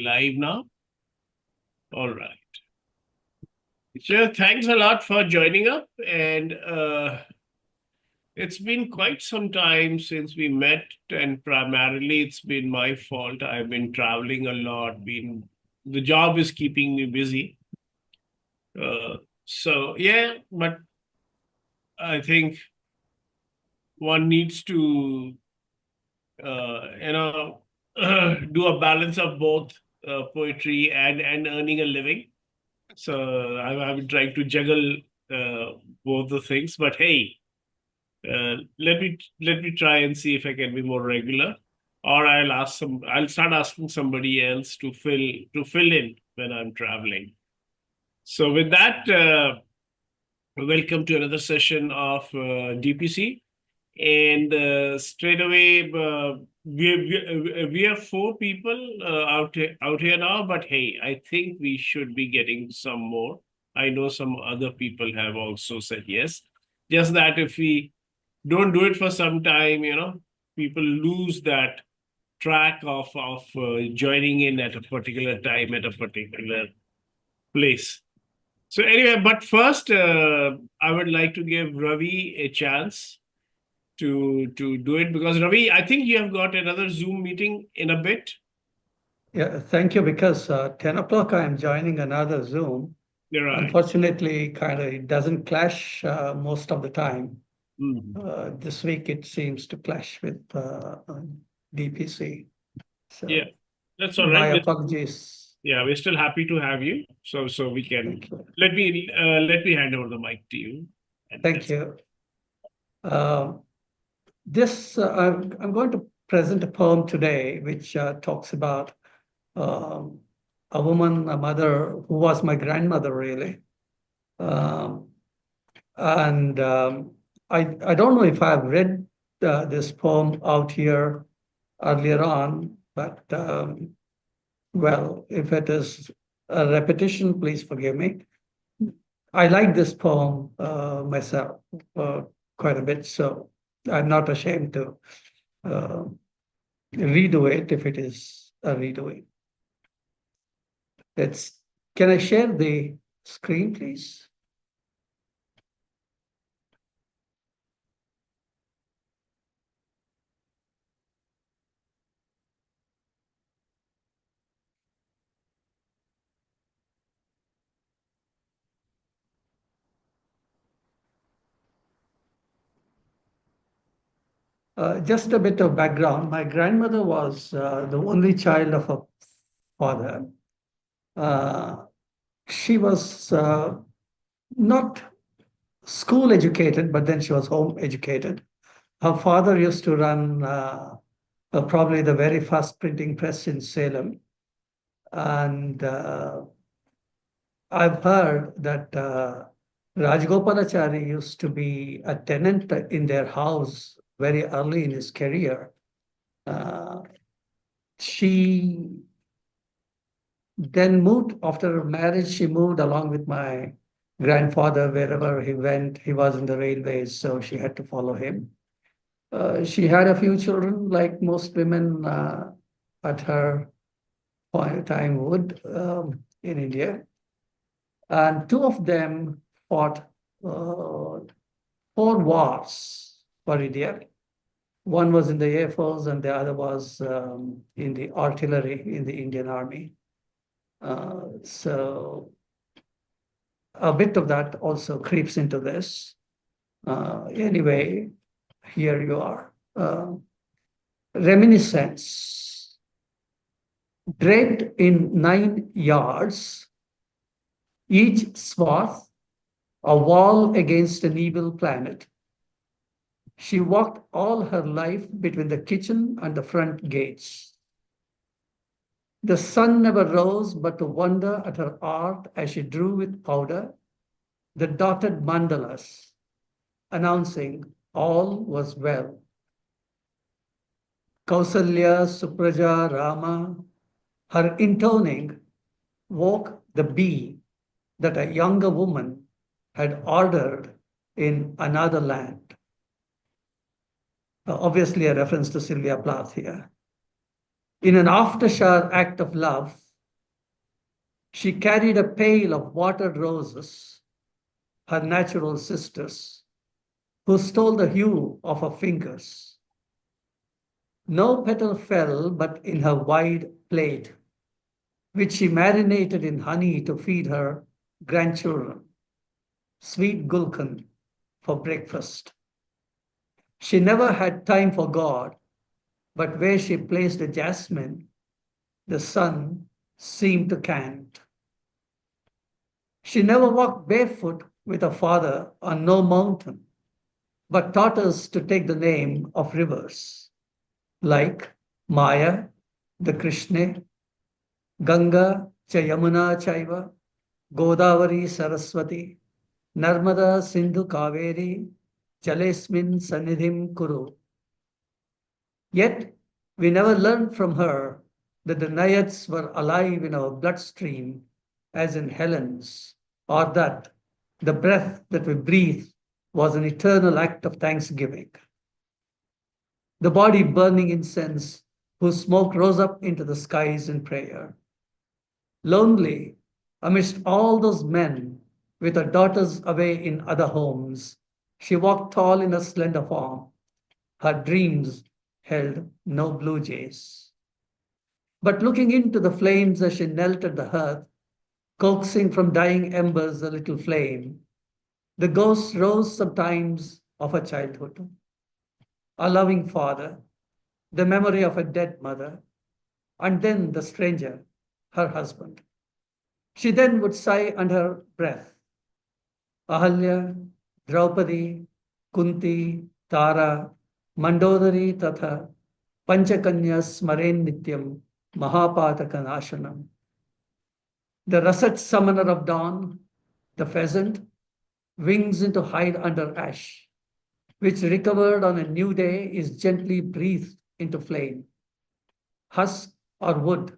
live now? All right. Sure. Thanks a lot for joining up. And it's been quite some time since we met, and primarily it's been my fault. I've been traveling a lot. Been the job is keeping me busy. So yeah, but I think one needs to do a balance of both poetry and earning a living. So I'm trying to juggle both the things. But hey, let me try and see if I can be more regular, or I'll start asking somebody else to fill in when I'm traveling. So with that, welcome to another session of DPC. And straight away, we have four people out here now. But hey, I think we should be getting some more. I know some other people have also said yes. Just that if we don't do it for some time, people lose that track of joining in at a particular time at a particular place. So anyway, but first, I would like to give Ravi a chance to do it, because Ravi, I think you have got another Zoom meeting in a bit. Yeah, thank you. Because 10 o'clock, I'm joining another Zoom. You're right. Unfortunately, kind of it doesn't clash most of the time. Mhm. This week, it seems to clash with DPC. Yeah, So that's all my right. apologies. Yeah, we're still happy to have you. So we can Thank you. let me hand over the mic to you. And Thank that's you. I'm going to present a poem today, which talks about um, a woman, a mother who was my grandmother, really. Um, And I don't know if I've read this poem out here earlier on, but well, if it is a repetition, please forgive me. I like this poem myself quite a bit, so I'm not ashamed to uh, redo it if it is a redoing. Let's, can I share the screen, please? Just a bit of background. My grandmother was the only child of a father. Uh, she was not school educated, but then she was home educated. Her father used to run probably the very first printing press in Salem. And I've heard that Rajgopalachari used to be a tenant in their house very early in his career. Uh, she then moved after her marriage. She moved along with my grandfather wherever he went. He was in the railways, so she had to follow him. She had a few children, like most women at her point of time would in India, and two of them fought four wars for India. One was in the Air Force, and the other was in the artillery in the Indian Army. So a bit of that also creeps into this. Anyway, here you are. Reminiscence. Draped in 9 yards, each swath a wall against an evil planet. She walked all her life between the kitchen and the front gates. The sun never rose but to wonder at her art as she drew with powder the dotted mandalas, announcing all was well. Kausalya, Supraja, Rama, her intoning woke the bee that a younger woman had ordered in another land. Obviously, a reference to Sylvia Plath here. In an after-shower act of love, She carried a pail of watered roses, her natural sisters, who stole the hue of her fingers. No petal fell but in her wide plate, which she marinated in honey to feed her grandchildren, sweet gulkan for breakfast. She never had time for God, but where she placed a jasmine, the sun seemed to cant. She never walked barefoot with her father on no mountain, but taught us to take the name of rivers, like Maya, the Krishna, Ganga, cha Yamuna chaiva, Godavari Saraswati, Narmada Sindhu Kaveri, Jalesmin Sanidhim Kuru. Yet we never learned from her that the Naiads were alive in our bloodstream, as in Helen's, or that the breath that we breathe was an eternal act of thanksgiving. The body burning incense, whose smoke rose up into the skies in prayer. Lonely, amidst all those men, with her daughters away in other homes, she walked tall in her slender form. Her dreams held no blue jays. But looking into the flames as she knelt at the hearth, coaxing from dying embers a little flame, the ghost rose sometimes of her childhood. A loving father, the memory of a dead mother, and then the stranger, her husband. She then would sigh under her breath, Ahalya, Draupadi, Kunti, Tara, Mandodari Tatha, Panchakanya Smaren Nityam, Mahapataka Nashanam. The russet summoner of dawn, the pheasant, wings into hide under ash, which recovered on a new day is gently breathed into flame. Husk or wood,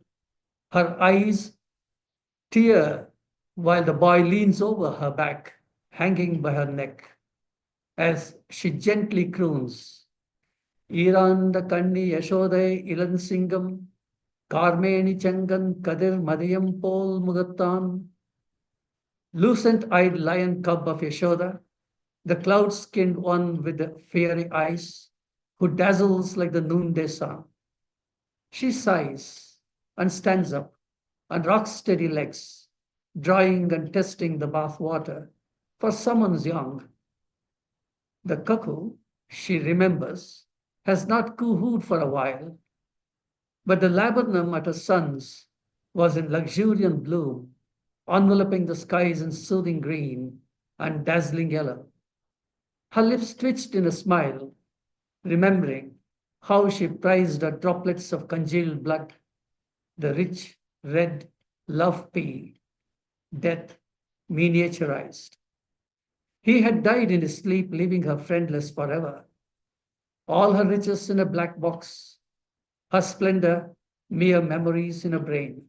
her eyes tear while the boy leans over her back, hanging by her neck, as she gently croons, Iranda Kandi Yashodai Ilan Singam, Karmeni Changan Kadir Madhyam Pol Mugattan, lucent-eyed lion cub of Yashoda, the cloud-skinned one with the fiery eyes, who dazzles like the noonday sun. She sighs and stands up and rocks steady legs, drawing and testing the bath water for someone's young. The cuckoo, she remembers, has not coo-hooed for a while, but the laburnum at her son's was in luxuriant bloom, enveloping the skies in soothing green and dazzling yellow. Her lips twitched in a smile, remembering how she prized her droplets of congealed blood, the rich red love pea, death miniaturized. He had died in his sleep, leaving her friendless forever. All her riches in a black box, her splendor mere memories in her brain.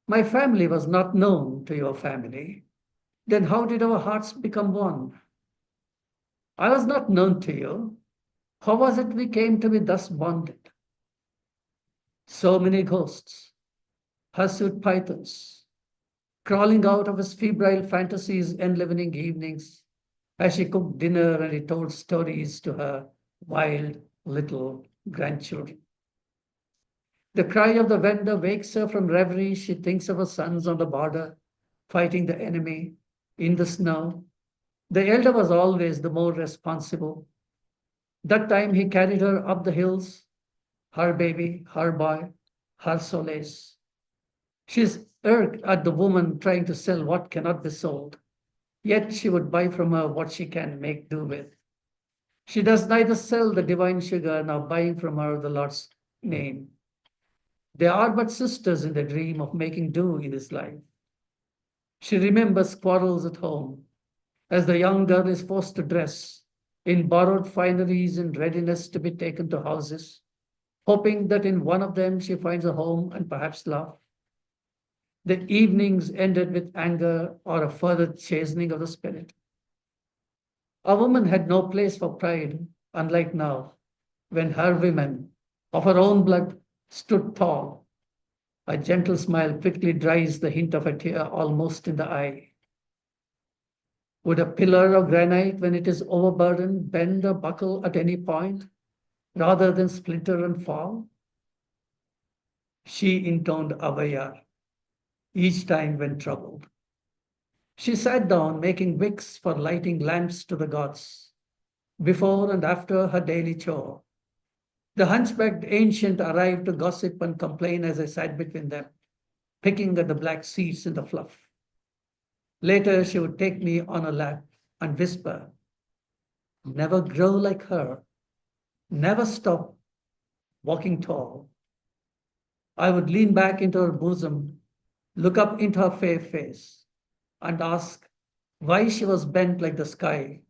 My family was not known to your family. Then how did our hearts become one? I was not known to you. How was it we came to be thus bonded? So many ghosts, hirsute pythons, crawling out of his febrile fantasies enlivening evenings as she cooked dinner and he told stories to her wild little grandchildren. The cry of the vendor wakes her from reverie. She thinks of her sons on the border, fighting the enemy in the snow. The elder was always the more responsible. That time he carried her up the hills, her baby, her boy, her solace. She's irked at the woman trying to sell what cannot be sold, yet she would buy from her what she can make do with. She does neither sell the divine sugar nor buying from her the Lord's name. They are but sisters in the dream of making do in this life. She remembers quarrels at home, as the young girl is forced to dress in borrowed fineries in readiness to be taken to houses, hoping that in one of them she finds a home and perhaps love. The evenings ended with anger or a further chastening of the spirit. A woman had no place for pride, unlike now, when her women of her own blood stood tall, A gentle smile quickly dries the hint of a tear almost in the eye. Would a pillar of granite, when it is overburdened, bend or buckle at any point, rather than splinter and fall? She intoned Avaya each time when troubled. She sat down, making wicks for lighting lamps to the gods, before and after her daily chore. The hunchbacked ancient arrived to gossip and complain as I sat between them, picking at the black seeds in the fluff. Later, she would take me on her lap and whisper, "Never grow like her, never stop walking tall." I would lean back into her bosom, look up into her fair face, and ask why she was bent like the sky,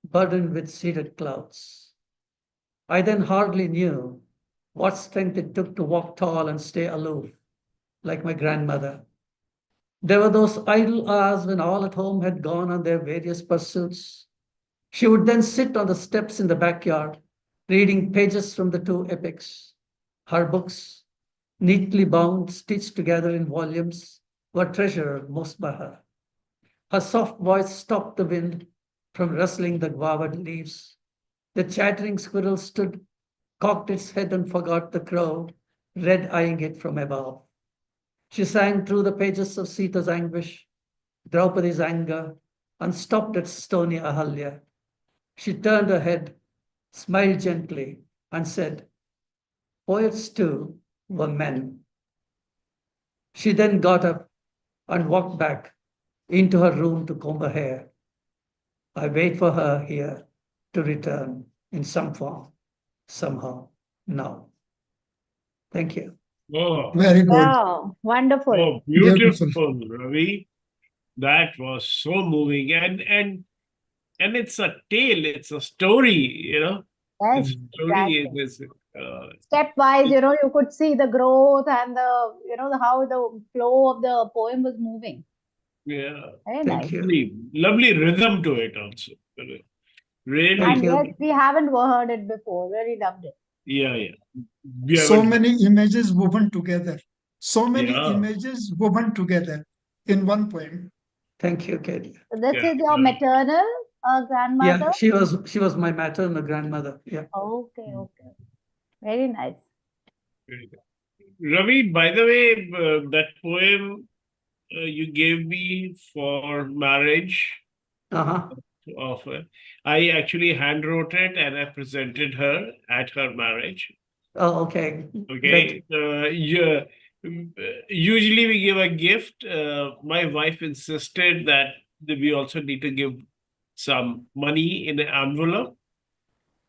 burdened with seeded clouds. I then hardly knew what strength it took to walk tall and stay aloof, like my grandmother. There were those idle hours when all at home had gone on their various pursuits. She would then sit on the steps in the backyard, reading pages from the two epics. Her books, neatly bound, stitched together in volumes, were treasured most by her. Her soft voice stopped the wind from rustling the guava leaves. The chattering squirrel stood, cocked its head, and forgot the crow, red eyeing it from above. She sang through the pages of Sita's anguish, Draupadi's anger, and stopped at stony Ahalya. She turned her head, smiled gently, and said, "Poets too were men." She then got up and walked back into her room to comb her hair. I wait for her here to return in some form, somehow, now. Thank you. Oh, Very good. Wow, wonderful. oh, Beautiful. beautiful, Ravi. That was so moving, and it's a tale. It's a story. Yes, It's a story. exactly. It is. Stepwise, you could see the growth and how the flow of the poem was moving. Yeah, Very Thank nice. you. lovely rhythm to it also. Really, Thank And you. yes, we haven't heard it before. Really loved it. yeah. We So haven't. many images woven together. So many Yeah, images woven together in one poem. Thank you, Katie. So this yeah, is your yeah. maternal grandmother? Yeah, she was my maternal grandmother. Yeah. Okay, okay. Very nice. Very good. Ravi, by the way, that poem you gave me for marriage Uh-huh. of I actually hand wrote it and I presented her at her marriage. Oh, okay. Okay. Great. Yeah. Usually we give a gift. My wife insisted that we also need to give some money in an envelope.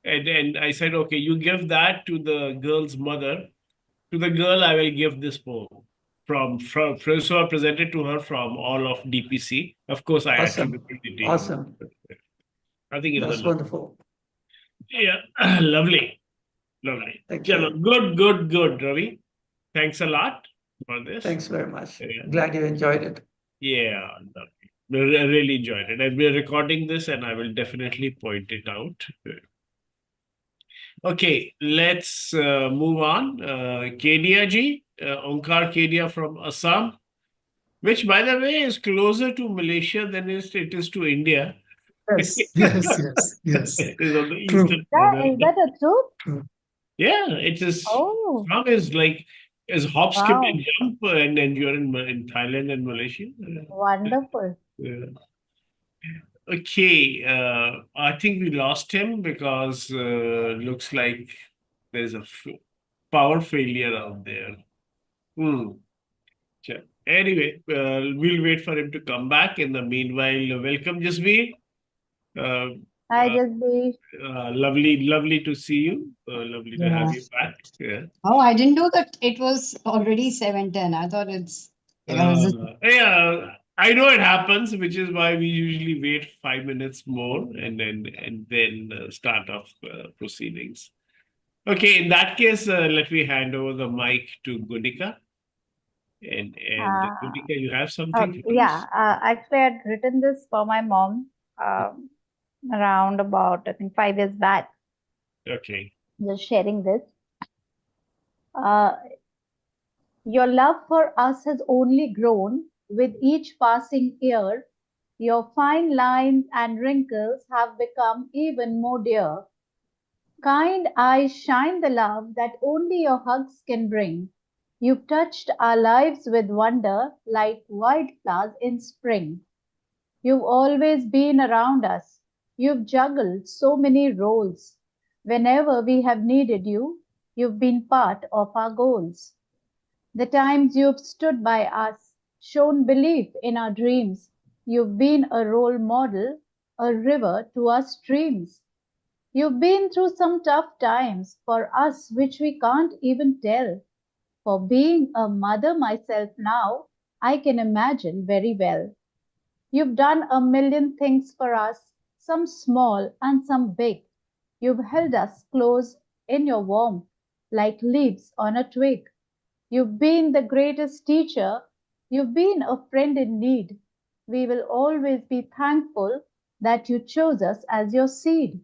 And I said, okay, you give that to the girl's mother. To the girl, I will give this poem from so I presented to her from all of DPC. Of course, I Awesome. attributed it to you. Awesome. I think it is That's wonderful. yeah, lovely. Lovely. Thank Chalo, you. good, Ravi. Thanks a lot for this. Thanks very much. Yeah, Glad you enjoyed it. yeah, lovely. Really enjoyed it. And we're recording this, and I will definitely point it out. Okay, let's move on. Kedia ji, Onkar Kedia from Assam, which, by the way, is closer to Malaysia than it is to India. Yes, yes. It is on the True. eastern border. Is that a truth? True. Yeah, it is. Oh, Assam is like is hop, skip, wow. and jump, and you're in Thailand and Malaysia. Wonderful. Yeah. Okay, I think we lost him because looks like there's a power failure out there. Hmm. Sure. Anyway, we'll wait for him to come back. In the meanwhile, welcome, Jasveer. Uh, Hi, uh, Jasbir. lovely to see you. Lovely to have Yeah. you back. Yeah. Oh, I didn't know that it was already 7:10. I thought it's I was just Yeah, I know it happens, which is why we usually wait 5 minutes more and then start off proceedings. Okay, in that case, let me hand over the mic to Gunika. And Uh, Gunika, you have something? yeah, actually, I'd written this for my mom around about, I think, 5 years back. Okay. Just sharing this. Uh, Your love for us has only grown with each passing year. Your fine lines and wrinkles have become even more dear. Kind eyes shine the love that only your hugs can bring. You've touched our lives with wonder like wildflowers in spring. You've always been around us. You've juggled so many roles. Whenever we have needed you, you've been part of our goals. The times you've stood by us, shown belief in our dreams. You've been a role model, a river to our streams. You've been through some tough times for us which we can't even tell. For being a mother myself now, I can imagine very well. You've done a million things for us, some small and some big. You've held us close in your warmth, like leaves on a twig. You've been the greatest teacher. You've been a friend in need. We will always be thankful that you chose us as your seed.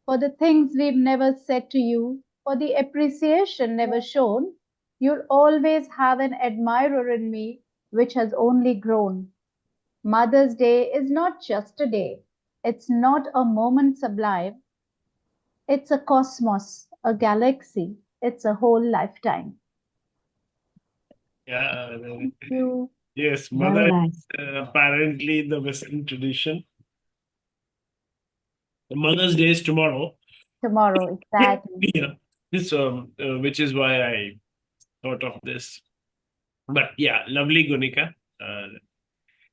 For the things we've never said to you, for the appreciation never shown, you'll always have an admirer in me, which has only grown. Mother's Day is not just a day. It's not a moment sublime. It's a cosmos, a galaxy. It's a whole lifetime. Yeah. Thank you. Yes, Very mother nice. apparently in the Western tradition. The Mother's Day is tomorrow. Tomorrow, exactly. Yeah. So, which is why I thought of this. But yeah, lovely Gunika.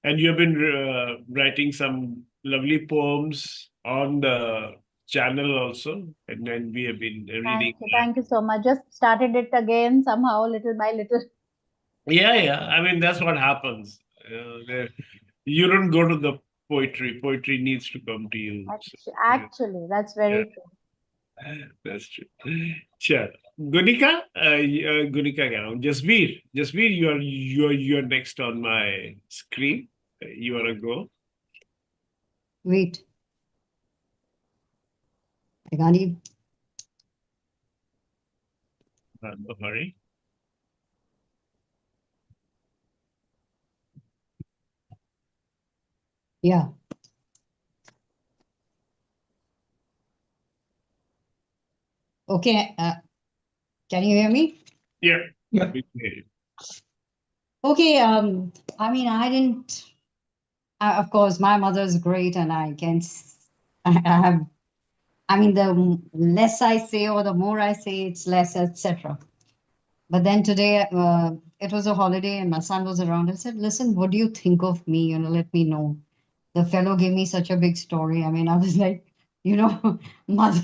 And you've been writing some lovely poems on the channel also. And then we have been reading. Thank you so much. Just started it again somehow, little by little. Yeah, yeah. I mean, that's what happens. You don't go to the poetry. Poetry needs to come to you. So, Actually, that's very true. that's true. Sure. Gunika, Gunika, Jasbir, you're next on my screen. You wanna go? Wait, I can't even. No hurry. Yeah. Okay. Can you hear me? Yeah. Yeah. We can hear you. Okay. I mean, I didn't. Of course, my mother's great, and I can. I have. I mean, the less I say or the more I say, it's less, etc. But then today, it was a holiday, and my son was around. I said, "Listen, what do you think of me? You know, let me know." The fellow gave me such a big story. I mean, I was like, mother.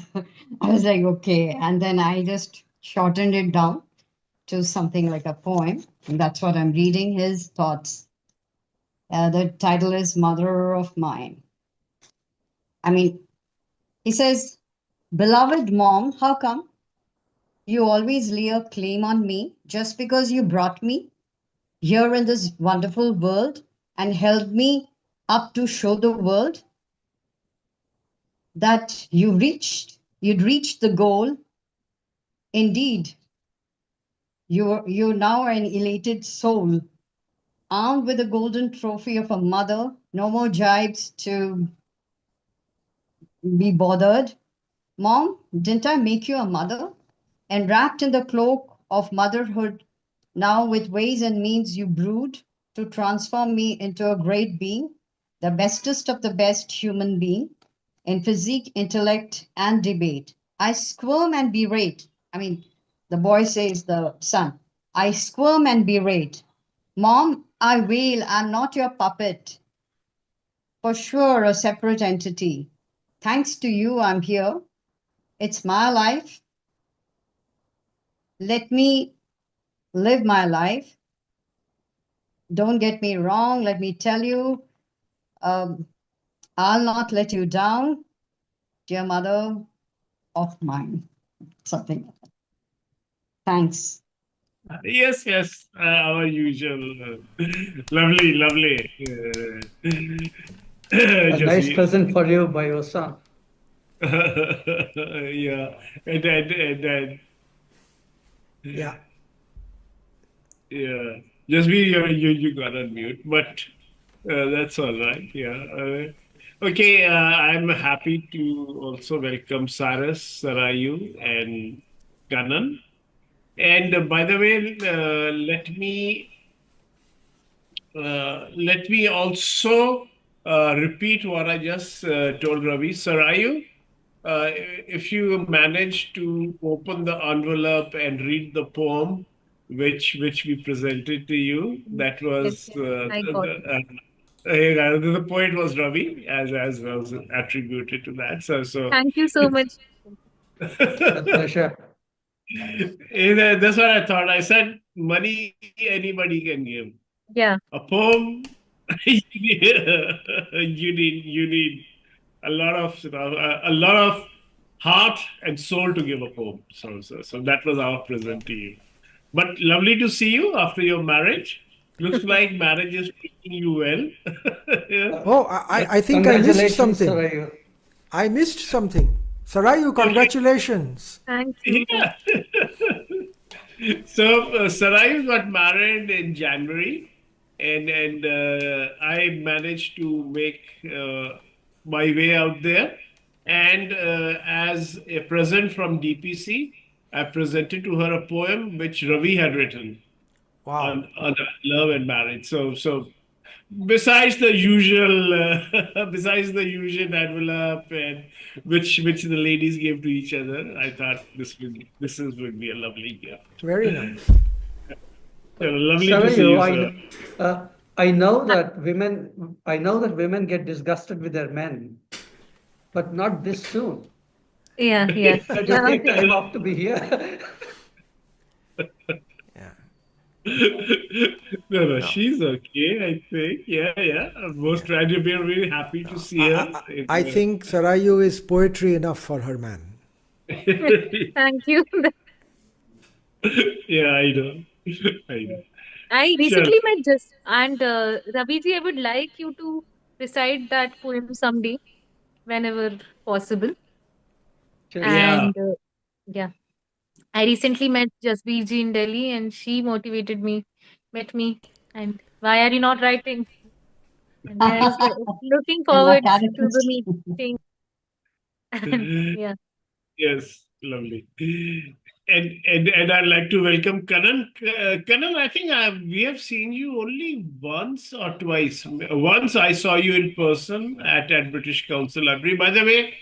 I was like, okay, and then I just shortened it down to something like a poem. And that's what I'm reading, his thoughts. The title is Mother of Mine. I mean, he says, Beloved mom, how come you always lay a claim on me just because you brought me here in this wonderful world and held me up to show the world that you'd reached the goal. Indeed, you now are an elated soul, armed with the golden trophy of a mother. No more jibes to be bothered. Mom, didn't I make you a mother? And wrapped in the cloak of motherhood, now with ways and means you brood to transform me into a great being, the bestest of the best human being, in physique, intellect, and debate. I squirm and berate. I mean, the boy says, the son, I squirm and berate. Mom, I wail, I'm not your puppet. For sure, a separate entity. Thanks to you, I'm here. It's my life. Let me live my life. Don't get me wrong. Let me tell you, I'll not let you down, dear mother of mine. Something like that. Thanks. Yes, yes. Our usual. Lovely, lovely. A nice Jasbir. present for you by your son. Yeah. And then Yeah. Yeah, just be you got on mute, but that's all right. Yeah. Okay. I'm happy to also welcome Saras, Sarayu, and Kanan. And by the way, let me also repeat what I just told Ravi. Sarayu, if you manage to open the envelope and read the poem which we presented to you, that Yes, was yes, I got it. the poet was Ravi, as was attributed to that. So Thank you so much. My pleasure. that's what I thought. I said money anybody can give. Yeah, A poem, you need a lot of a lot of heart and soul to give a poem. So that was our present to you. But lovely to see you after your marriage. Looks like marriage is treating you well. Yeah. Oh, I think I missed Congratulations, something. Sarayu. I missed something. Sarayu, Okay. congratulations. thank you. Yeah. So Sarayu got married in January, and I managed to make my way out there. And as a present from DPC, I presented to her a poem which Ravi had written Wow. on love and marriage. So besides the usual, besides the usual envelope and which the ladies gave to each other, I thought would be a lovely gift. Very nice. So lovely to see you, sir. I know that women get disgusted with their men, but not this soon. Yeah, yeah. That you take time off to be here. No, she's okay, I think. Yeah. Most tragic, we are really happy to see her. I think Sarayu is poetry enough for her man. Thank you. Yeah, I know. I know. I Sure. recently met Just and Raviji, I would like you to recite that poem someday, whenever possible. Yeah. And yeah, I recently met Jasbir in Delhi, and she met me, and why are you not writing? And then I was looking And my forward to the characters. meeting. And yeah, Yes, lovely. And I'd like to welcome Kanan. Kanan, I think we have seen you only once or twice. Once I saw you in person at British Council Library. By the way,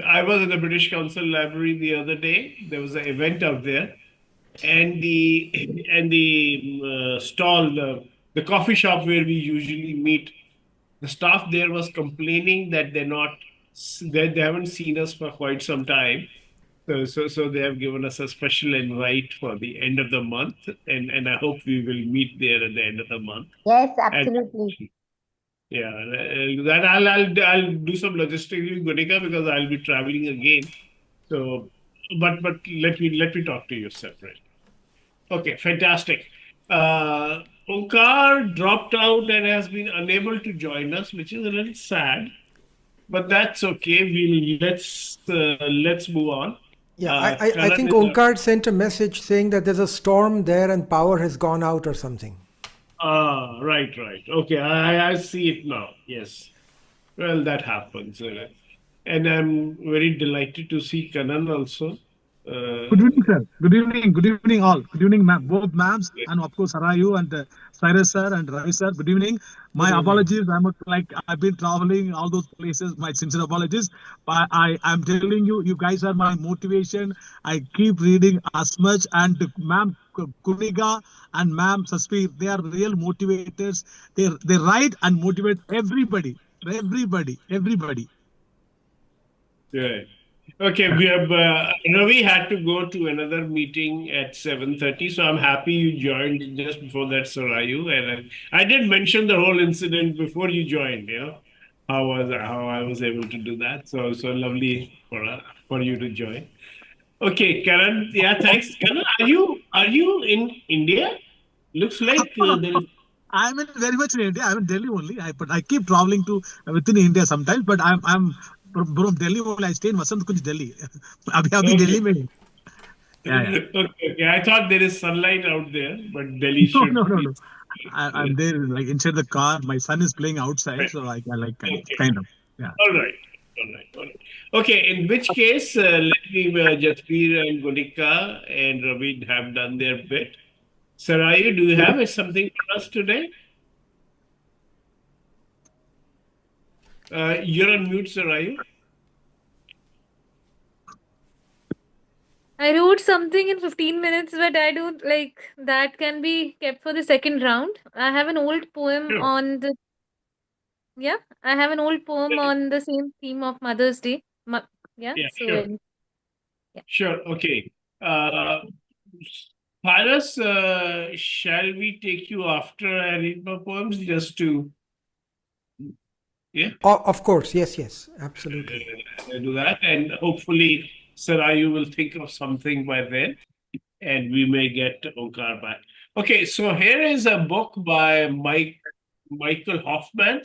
I was at the British Council Library the other day. There was an event out there, and the stall, the coffee shop where we usually meet, the staff there was complaining that they haven't seen us for quite some time. So they have given us a special invite for the end of the month, and I hope we will meet there at the end of the month. Yes, And absolutely. yeah, that I'll do some logistics in Gunica because I'll be traveling again. So, but let me talk to you separately. Okay, fantastic. Onkar dropped out and has been unable to join us, which is a little sad, but that's okay. Let's move on. Yeah, I Karan think is Onkar sent a message saying that there's a storm there and power has gone out or something. right. Okay, I see it now. Yes. Well, that happens. And I'm very delighted to see Kanan also. Good evening, sir. Good evening, all. Good evening, both ma'ams, and of course, Sarayu and Cyrus sir and Ravi sir. Good evening. My apologies. I've been traveling all those places. My sincere apologies. But I'm telling you, you guys are my motivation. I keep reading as much. And ma'am Kuniga and ma'am Saspi, they are real motivators. They write and motivate everybody. Everybody. Right. Okay, we have Ravi had to go to another meeting at 7:30, so I'm happy you joined just before that, Sarayu. And I did mention the whole incident before you joined. How I was able to do that. So lovely for you to join. Okay, Karan. Yeah, thanks, Karan. Are you in India? Looks like there is. I'm in very much in India. I'm in Delhi only. But I keep traveling to within India sometimes. But I'm from Delhi only. I stay in Vasant Kunj, Delhi. अभी Okay. Delhi में. Yeah. Okay. I thought there is sunlight out there, but Delhi No, should no, no, be. no. I'm there, like inside the car. My son is playing outside, so I like Okay. kind of. Yeah. All right. All right. All right. Okay. In which case, let me Jasbir and Gunika and Ravid have done their bit. Sarayu, do you have something for us today? You're on mute, Sarayu. I wrote something in 15 minutes, but I don't like that can be kept for the second round. I have an old poem Sure. on the yeah, I have an old poem on the same theme of Mother's Day. Yeah, Yeah, so sure. yeah. Sure. Okay. Uh, Paras, shall we take you after I read my poems just to, yeah, Of course, yes, absolutely. do that? And hopefully, Sarayu will think of something by then and we may get Onkar back. Okay, so here is a book by Michael Hoffman.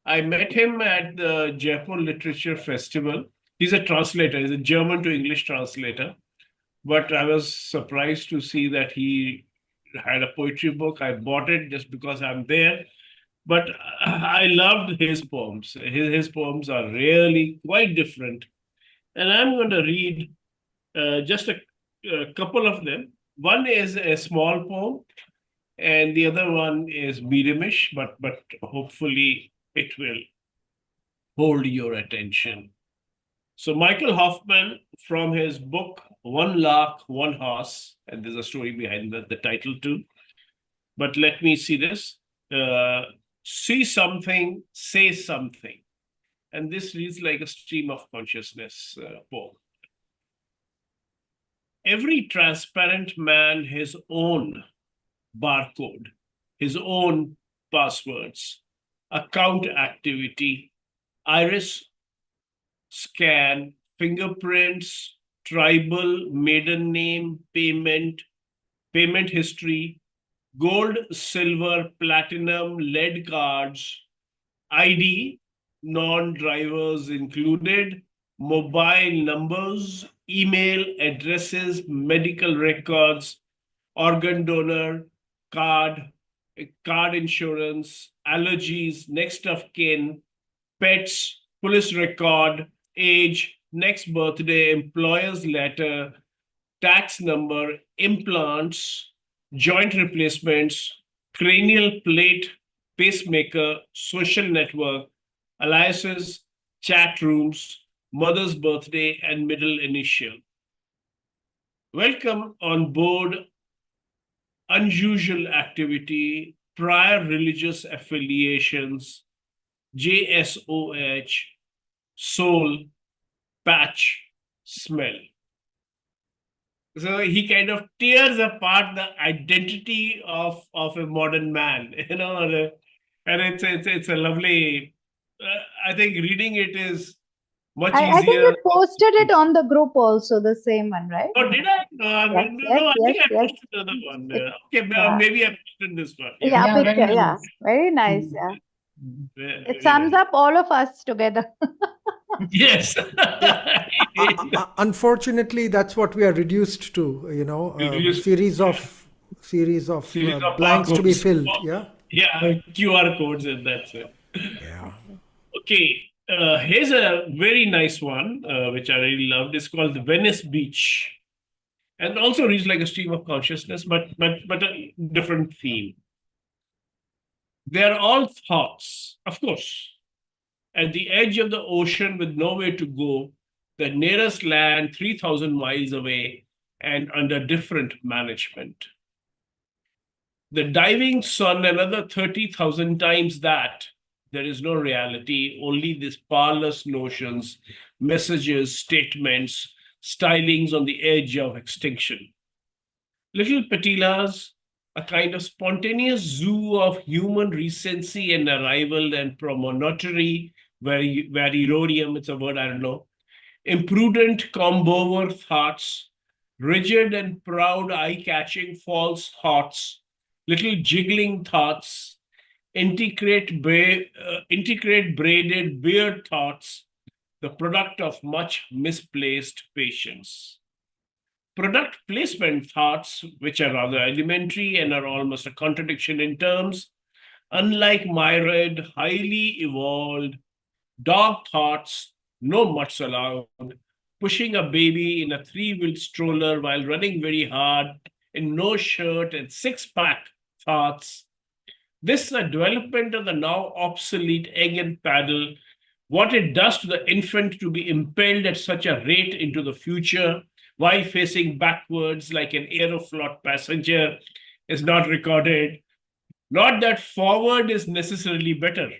I met him at the Jaipur Literature Festival. He's a translator, he's a German to English translator. But I was surprised to see that he had a poetry book. I bought it just because I'm there. But I loved his poems. His poems are really quite different. And I'm going to read just a couple of them. One is a small poem, and the other one is mediumish, but hopefully it will hold your attention. So Michael Hoffman, from his book One Lakh, One Horse, and there's a story behind the title too. But let me see this. See something, say something. And this reads like a stream of consciousness poem. Every transparent man his own barcode, his own passwords, account activity, iris scan, fingerprints, tribal, maiden name, payment history, gold, silver, platinum, lead cards, ID, non-drivers included, mobile numbers, email addresses, medical records, organ donor, card, card insurance, allergies, next of kin, pets, police record, age, next birthday, employer's letter, tax number, implants, joint replacements, cranial plate, pacemaker, social network, alliances, chat rooms, mother's birthday, and middle initial. Welcome on board unusual activity, prior religious affiliations, JSOH, soul, patch, smell. So he kind of tears apart the identity of a modern man, and it's a lovely. I think reading it is much I think easier. you posted it on the group also, the same one, right? Oh, did I? No, I mean, Yes, no, I think yes, I yes. posted another one. It- Okay, yeah. maybe I posted this one. Yeah, Yeah, very picture, yeah. nice. Very nice, Mm. yeah. Very It sums nice. up all of us together. Yes. Unfortunately, that's what we are reduced to. Reduced- Series of Series of blanks to be barcodes. filled. Yeah. Yeah, QR codes, and that's it. Yeah. Okay, here's a very nice one, which I really loved. It's called the Venice Beach, and also reads like a stream of consciousness, but a different theme. They're all thoughts, of course. At the edge of the ocean with nowhere to go, the nearest land 3,000 miles away and under different management. The diving sun, another 30,000 times that. There is no reality, only these powerless notions, messages, statements, stylings on the edge of extinction. Little Petilas, a kind of spontaneous zoo of human recency and arrival and promontory, varierodium, it's a word I don't know, imprudent combover thoughts, rigid and proud eye-catching false thoughts, little jiggling thoughts, integrate braided weird thoughts, the product of much misplaced patience. Product placement thoughts, which are rather elementary and are almost a contradiction in terms, unlike myriad, highly evolved dog thoughts, no mutts allowed, pushing a baby in a three-wheeled stroller while running very hard in no shirt and six-pack thoughts. This is a development of the now obsolete egg and paddle. What it does to the infant to be impelled at such a rate into the future while facing backwards like an Aeroflot passenger is not recorded. Not that forward is necessarily better.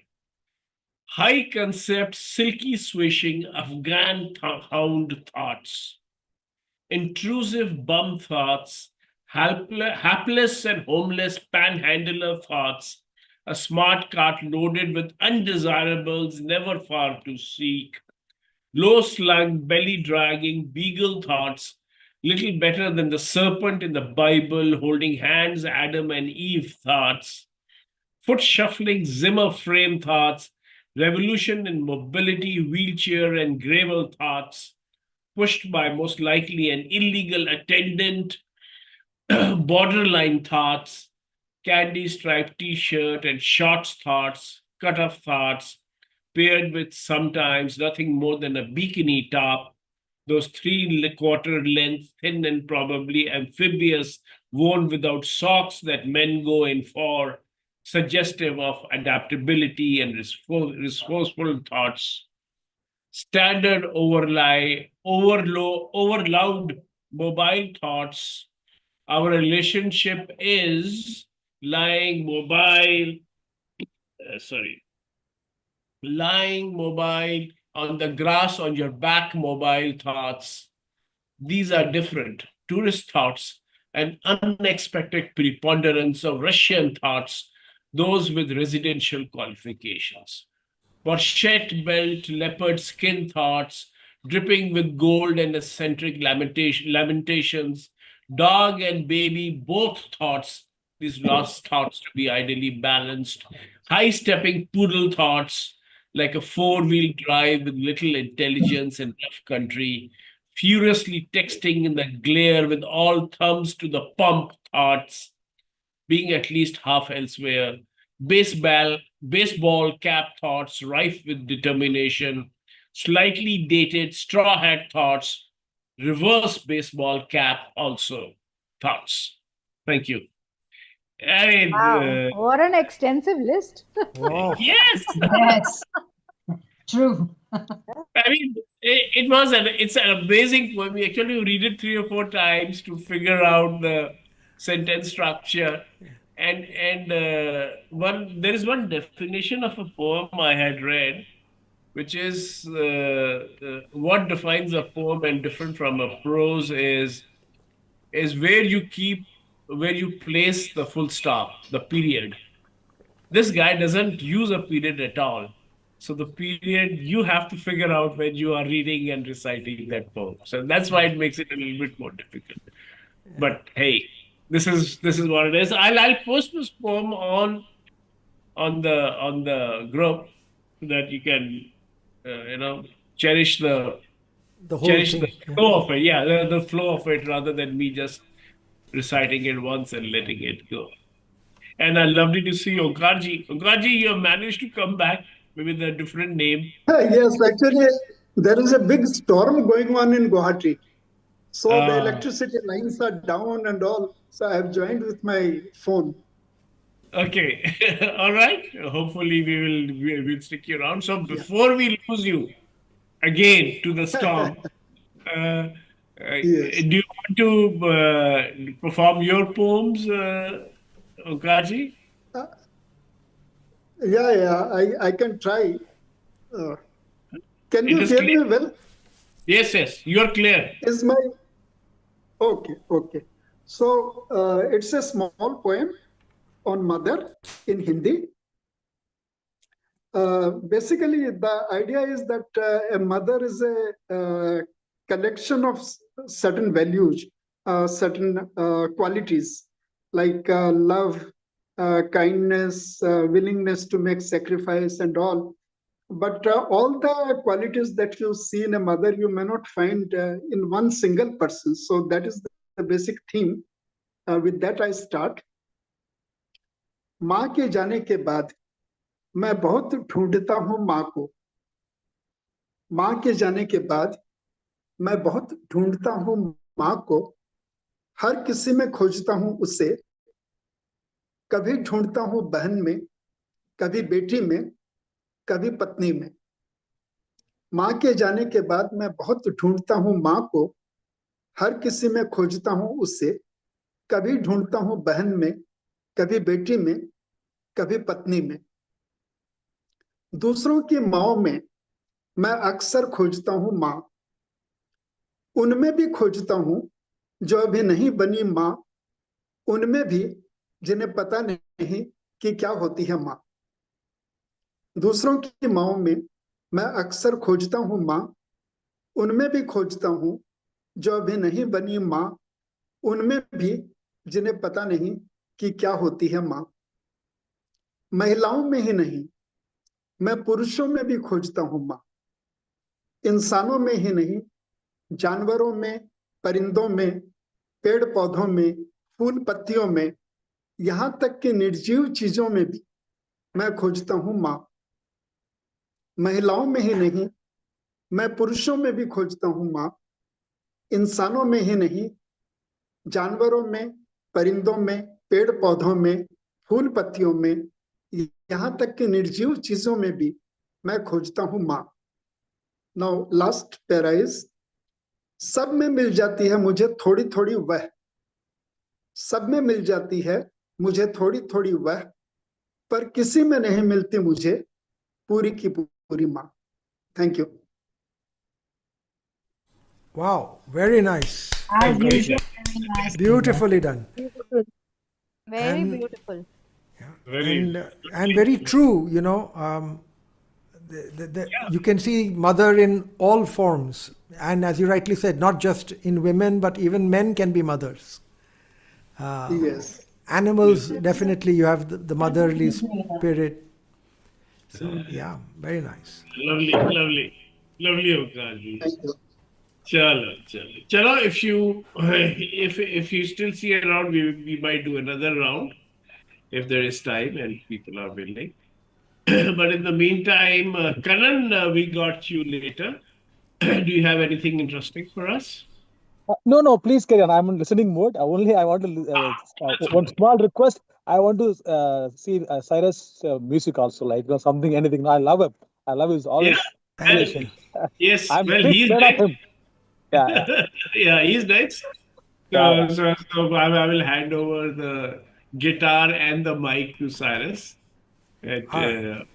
High concept, silky swishing Afghan hound thoughts, intrusive bum thoughts, hapless and homeless panhandler thoughts, a smart cart loaded with undesirables never far to seek, low slung, belly dragging beagle thoughts, little better than the serpent in the Bible holding hands, Adam and Eve thoughts, foot shuffling Zimmer frame thoughts, revolution in mobility, wheelchair, and gravel thoughts, pushed by most likely an illegal attendant, borderline thoughts, candy striped t-shirt and shorts thoughts, cut-off thoughts, paired with sometimes nothing more than a bikini top, those 3/4 length, thin and probably amphibious, worn without socks that men go in for, suggestive of adaptability and resourceful thoughts. Standard overloud mobile thoughts. Our relationship is lying mobile on the grass on your back mobile thoughts. These are different. Tourist thoughts, an unexpected preponderance of Russian thoughts, those with residential qualifications. Pochette belt, leopard skin thoughts, dripping with gold and eccentric lamentations, dog and baby, both thoughts, these last thoughts to be ideally balanced, high-stepping poodle thoughts, like a four-wheel drive with little intelligence and rough country, furiously texting in the glare with all thumbs to the pump thoughts, being at least half elsewhere, baseball cap thoughts rife with determination, slightly dated straw hat thoughts, reverse baseball cap also thoughts. Thank you. I mean, Wow, what an extensive list. Wow. yes. Yes. True. I mean, it's an amazing poem. We actually read it 3 or 4 times to figure out the sentence structure. And there is one definition of a poem I had read, which is what defines a poem and different from a prose is where you place the full stop, the period. This guy doesn't use a period at all. So the period you have to figure out when you are reading and reciting that poem. So that's why it makes it a little bit more difficult. But hey, this is what it is. I'll post this poem on the group so that you can cherish the The whole cherish thing. the flow of it. Yeah, the flow of it rather than me just reciting it once and letting it go. And I lovely to see Omkarji. Omkarji, you have managed to come back with a different name. Yes, actually, there is a big storm going on in Guwahati. So the electricity lines are down and all. So I have joined with my phone. Okay. All right. Hopefully we'll stick you around. So before we lose you again to the storm, Yes. do you want to perform your poems, Omkarji? I can try. Can you is hear clear. me well? Yes, you're clear. Is my okay. So it's a small poem on mother in Hindi. Basically, the idea is that a mother is a collection of certain values, certain qualities like love, kindness, willingness to make sacrifice and all. But all the qualities that you see in a mother, you may not find in one single person. So that is the basic theme. With that, I start. माँ के जाने के बाद मैं बहुत ढूंढता हूँ माँ को. माँ के जाने के बाद मैं बहुत ढूंढता हूँ माँ को. हर किसी में खोजता हूँ उसे. कभी ढूंढता हूँ बहन में, कभी बेटी में, कभी पत्नी में. माँ के जाने के बाद मैं बहुत ढूंढता हूँ माँ को. हर किसी में खोजता हूँ उसे. कभी ढूंढता हूँ बहन में, कभी बेटी में, कभी पत्नी में. दूसरों की माँओं में मैं अक्सर खोजता हूँ माँ. उनमें भी खोजता हूँ जो अभी नहीं बनी माँ. उनमें भी जिन्हें पता नहीं कि क्या होती है माँ. दूसरों की माँओं में मैं अक्सर खोजता हूँ माँ. उनमें भी खोजता हूँ जो अभी नहीं बनी माँ. उनमें भी जिन्हें पता नहीं कि क्या होती है माँ. महिलाओं में ही नहीं, मैं पुरुषों में भी खोजता हूँ माँ. इंसानों में ही नहीं, जानवरों में, परिंदों में, पेड़ पौधों में, फूल पत्तियों में, यहाँ तक कि निर्जीव चीजों में भी मैं खोजता हूँ माँ. महिलाओं में ही नहीं, मैं पुरुषों में भी खोजता हूँ माँ. इंसानों में ही नहीं, जानवरों में, परिंदों में, पेड़ पौधों में, फूल पत्तियों में, यहाँ तक कि निर्जीव चीजों में भी मैं खोजता हूँ माँ. नाउ लास्ट पैरा इज, सब में मिल जाती है मुझे थोड़ी थोड़ी वह. सब में मिल जाती है मुझे थोड़ी थोड़ी वह, पर किसी में नहीं मिलती मुझे पूरी की पूरी माँ. Thank you. Wow, very nice. As Very usual, nice. very nice. Beautifully done. Beautiful. Very And- beautiful. Very, And very true, you can see mother in all forms. And as you rightly said, not just in women, but even men can be mothers. Yes. Animals, definitely, you have the motherly spirit. So, yeah, very nice. lovely, lovely, lovely, Avkar ji. Thank you. Chalo, if you still see around, we might do another round if there is time and people are willing. But in the meantime, Kanan, we got you later. Do you have anything interesting for us? No, please carry on. I'm in listening mode. Only I want to That's one okay. small request. I want to see Cyrus music also, like something, anything. I love him. I love his always Thank creation. Yes, I'm well, big he's fan of next. him. Yeah. Yeah, he's next. Yeah. So I will hand over the guitar and the mic to Cyrus All right.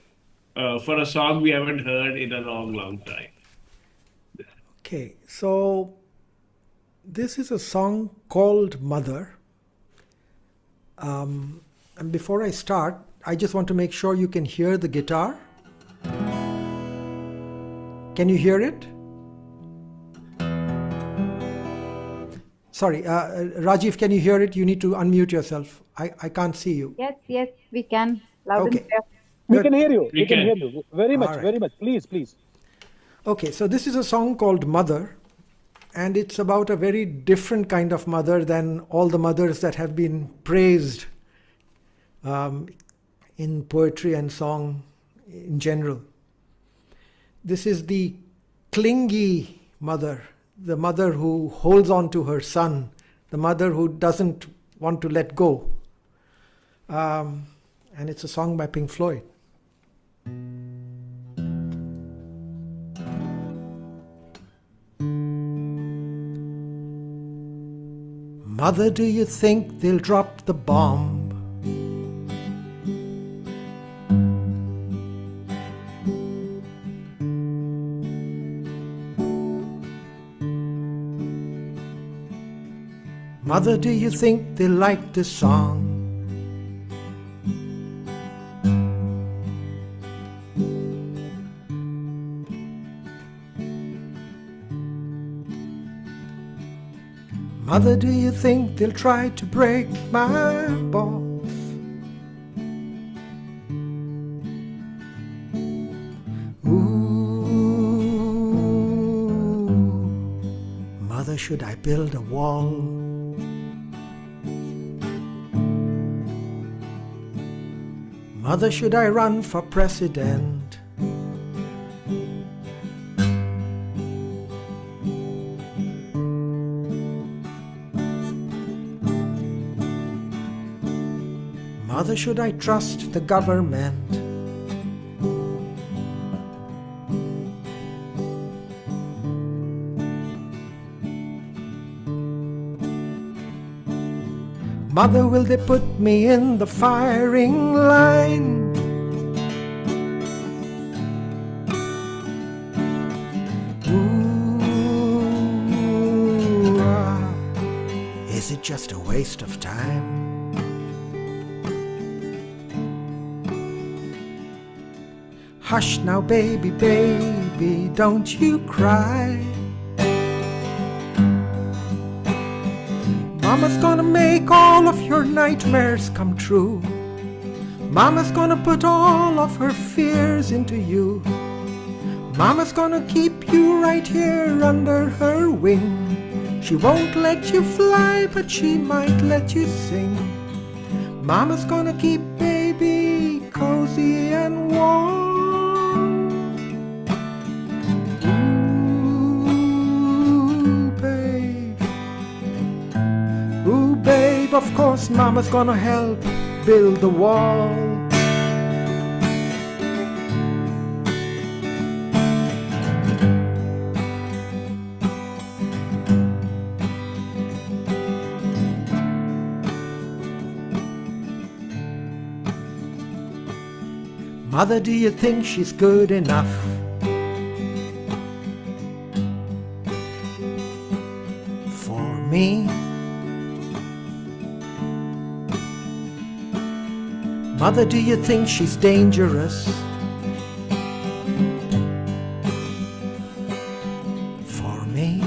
for a song we haven't heard in a long, long time. Okay, so this is a song called Mother. And before I start, I just want to make sure you can hear the guitar. Can you hear it? Sorry, Rajiv, can you hear it? You need to unmute yourself. I can't see you. Yes, we can. Loud Okay. and clear. We Good. can hear you. We We can can. hear you. Very much, All right. very much. Please. Okay, so this is a song called Mother, and it's about a very different kind of mother than all the mothers that have been praised in poetry and song in general. This is the clingy mother, the mother who holds on to her son, the mother who doesn't want to let go. And it's a song by Pink Floyd. Mother, do you think they'll drop the bomb? Mother, do you think they'll like this song? Mother, do you think they'll try to break my balls? Ooh, mother, should I build a wall Mother, should I run for president? Mother, should I trust the government? Mother, will they put me in the firing line? Ooh, is it just a waste of time? Hush now, baby, baby, don't you cry. Mama's gonna make all of your nightmares come true. Mama's gonna put all of her fears into you. Mama's gonna keep you right here under her wing. She won't let you fly, but she might let you sing. Mama's gonna keep baby cozy and warm. Babe, of course Mama's gonna help build the wall. Mother, do you think she's good enough? For me? Mother, do you think she's dangerous? For me?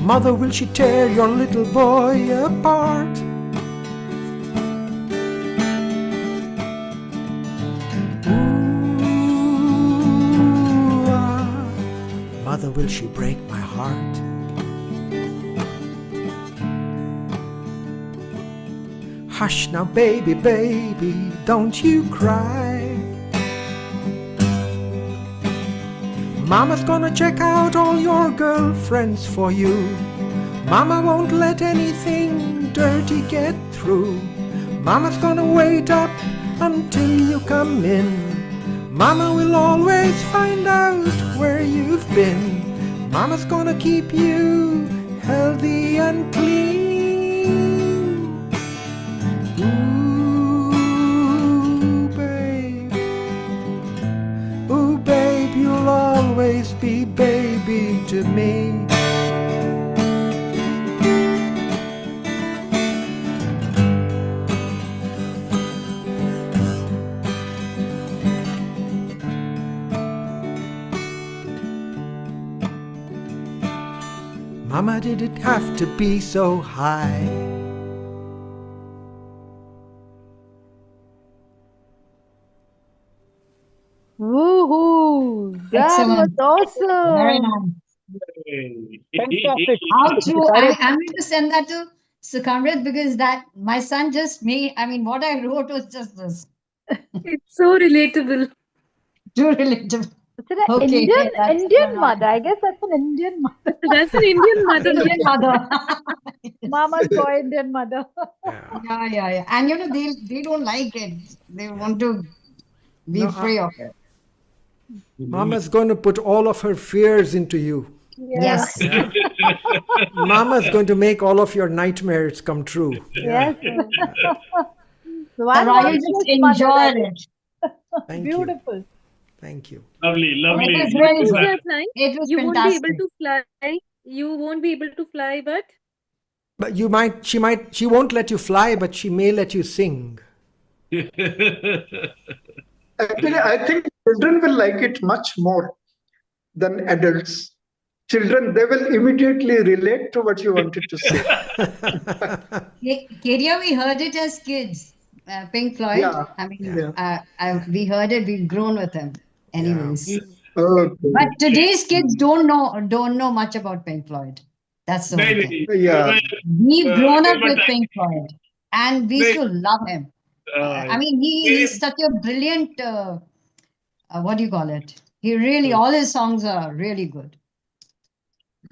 Mother, will she tear your little boy apart? Ooh, Mother, will she break my heart? Hush now, baby, baby, don't you cry. Mama's gonna check out all your girlfriends for you. Mama won't let anything dirty get through. Mama's gonna wait up until you come in. Mama will always find out where you've been. Mama's gonna keep you healthy and clean. Ooh, babe, you'll always be baby to me. Mama, did it have to be so high? Woohoo! That Excellent. was Very awesome. nice. How true. I'm going to send that to Sukamrit because that my son just made, I mean, what I wrote was just this. It's so relatable. Too relatable. Is it an Okay, that's Indian mother? I guess that's an Indian mother. That's an Indian mother. Indian mother. Mama's boy, Indian mother. Yeah. And you know, they don't like it. They want to be No, free of it. Mama's going to put all of her fears into you. Yeah. Yes. Mama's going to make all of your nightmares come true. Yes. So But I'm I also just his mother, enjoyed that it. Thank you. Beautiful. Thank you. Lovely, lovely. It was What very is good. that line? It was You won't be fantastic. able to fly. You won't be able to fly, but But she won't let you fly, but she may let you sing. Actually, I think children will like it much more than adults. Children, they will immediately relate to what you wanted to say. Kedia, we heard it as kids. Pink Floyd. Yeah. I mean, Yeah. we heard it. We've grown with him. Anyways, Okay. but today's kids don't know much about Pink Floyd. That's the No, whole no, thing. Yeah. We've grown up but with Pink Floyd. and we used to love him. I mean, he's such a brilliant, what do you call it? He really, all his songs are really good.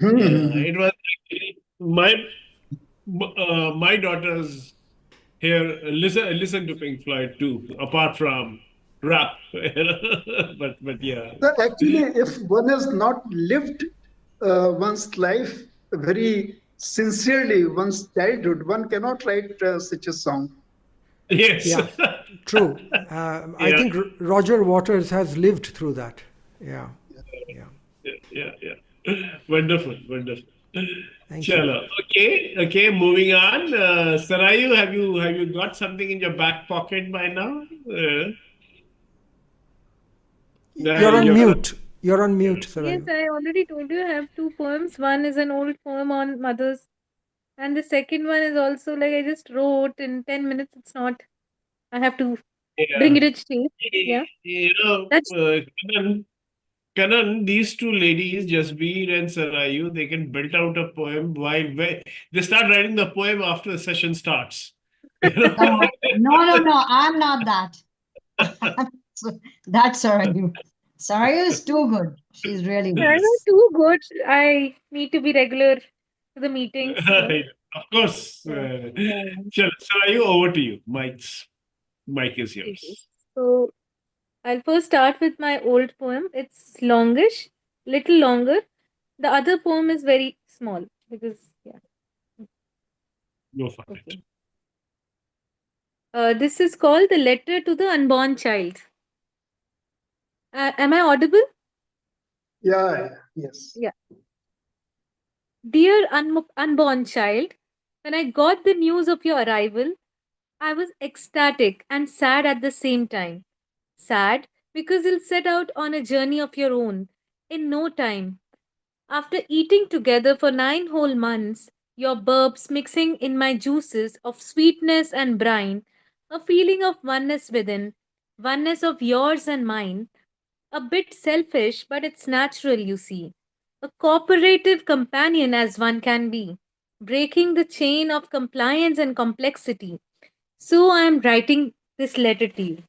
It was actually my daughters here listen to Pink Floyd too, apart from rap. but yeah. So actually, if one has not lived one's life very sincerely, one's childhood, one cannot write such a song. Yes. Yeah, true. I Yeah. think Roger Waters has lived through that. Yeah. Yeah. Wonderful. Thank you. Chalo. Okay. Moving on. Sarayu, have you got something in your back pocket by now? You're on mute. You're on mute, Yes, Sarayu. I already told you I have two poems. One is an old poem on mothers, and the second one is also like I just wrote in 10 minutes. It's not, I have to bring it in shape. Yeah. You know, That's Kanan, these two ladies, Jasbir and Sarayu, they can build out a poem while they start writing the poem after the session starts. You know? No, I'm not that. That's Sarayu. Sarayu is too good. She's really I'm good. not too good. I need to be regular to the meetings. So, Of course. yeah. Sarayu, over to you. Mic is Okay. yours. So I'll first start with my old poem. It's longish, little longer. The other poem is very small because, yeah. Go for it. Okay. This is called The Letter to the Unborn Child. Am I audible? Yes. Yeah. Dear unborn child, when I got the news of your arrival, I was ecstatic and sad at the same time. Sad because you'll set out on a journey of your own in no time. After eating together for 9 whole months, your burps mixing in my juices of sweetness and brine, a feeling of oneness within, oneness of yours and mine, a bit selfish, but it's natural, you see. A cooperative companion as one can be, breaking the chain of compliance and complexity. So I am writing this letter to you.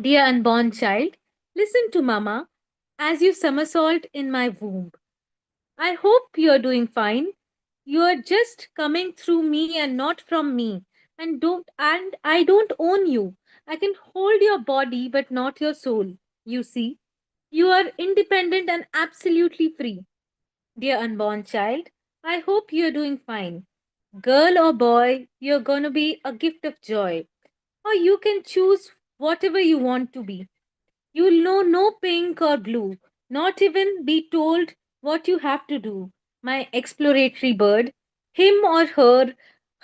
Dear unborn child, listen to Mama as you somersault in my womb. I hope you're doing fine. You're just coming through me and not from me. And I don't own you. I can hold your body but not your soul. You see, you are independent and absolutely free. Dear unborn child, I hope you're doing fine. Girl or boy, you're gonna be a gift of joy. Or you can choose whatever you want to be. You'll know no pink or blue, not even be told what you have to do. My exploratory bird, him or her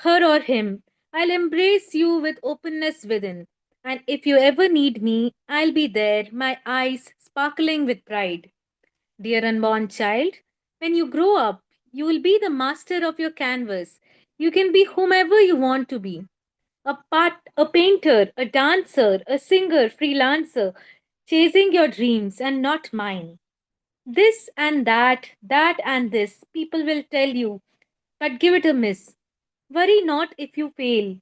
or him, I'll embrace you with openness within. And if you ever need me, I'll be there, my eyes sparkling with pride. Dear unborn child, when you grow up, you will be the master of your canvas. You can be whomever you want to be. A painter, a dancer, a singer, freelancer, chasing your dreams and not mine. This and that and this, people will tell you, but give it a miss. Worry not if you fail,